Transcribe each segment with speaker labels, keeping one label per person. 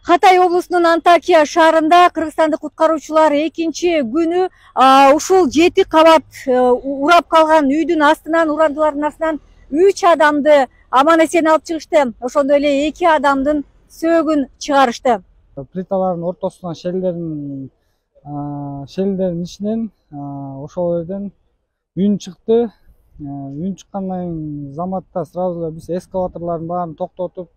Speaker 1: Хатай облусунун Антакия шаарында кыргызстандык куткаруучулар экинчи күнү ушул 7 кабат урап калган үйдүн астынан, урандылардын астынан 3 адамды аман эсен алып чыгышты. Ошондой эле 2 адамдын сөөгүн чыгарышты.
Speaker 2: Плиталардын ортосунан шелдердин ичинен ошол жерден үн чыкты. Үн чыккандан кийин заматта сразу эле биз эскаваторлордун баарын токтотуп,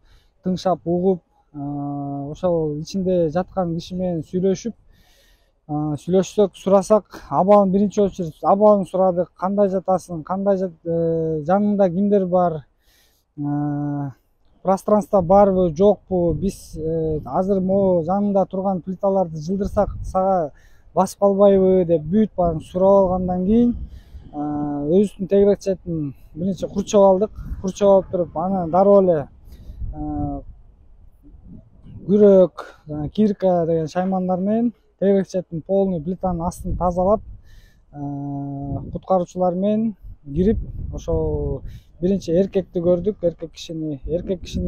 Speaker 2: тыңшап угуп, ошол ичинде жаткан киши менен сүйлөшсөк, сурасак, абалын биринчи очередь абалын сурадык. Кандай жатасың, жаныңда кимдер бар, пространство барбы, жокпу? Биз азыр могу жаныңда турган плиталарды жылдырсак сага басып калбайбы деп бүт баарын сурап алгандан кийин өзүбүздүн тегерек четин биринчи курчап алдык. Курчап алып туруп, анан дароо эле күрөк, кирка деген шаймандар менен тегерек четтин полный плитанын астын тазалап, куткаруучулар менен кирип, ошол биринчи эркекти көрдүк. Эркек кишини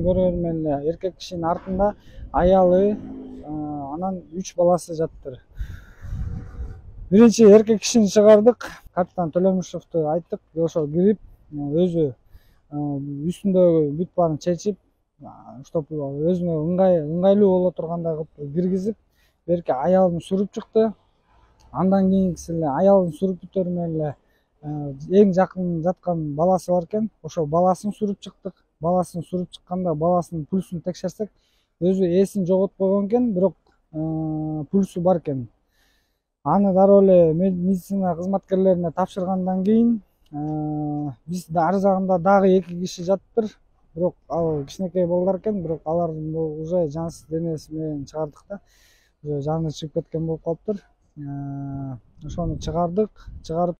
Speaker 2: көргөнү менен эле эркек кишинин артында аялы, анан 3 баласы жаттыр. Биринчи эркек кишини чыгардык. Капитан Төлөмүшевду айттык, ошол кирип, өзү үстүндөгү бүт баарын чечип, чтоб өзүнө ыңгайлуу боло тургандай кылып киргизип, берки аялын суруп чыкты. Андан кийинкиси эле аялын суруп бүтөрү менен эле эң жакын жаткан баласы бар экен, ошол баласын суруп чыктык. Баласын суруп чыкканда баласынын пульсун текшерсек, өзү эсин жоготуп койгон экен, бирок пульсу бар экен. Аны дароо эле медицина кызматкерлерине тапшыргандан кийин биз ары жагында дагы 2 киши жатыптыр. Бирок ал кичинекей балдар экен, бирок алардын уже жансыз денеси менен чыгардык да. Уже жаны чыгып кеткен болуп калыптыр. Ошону чыгардык. Чыгарып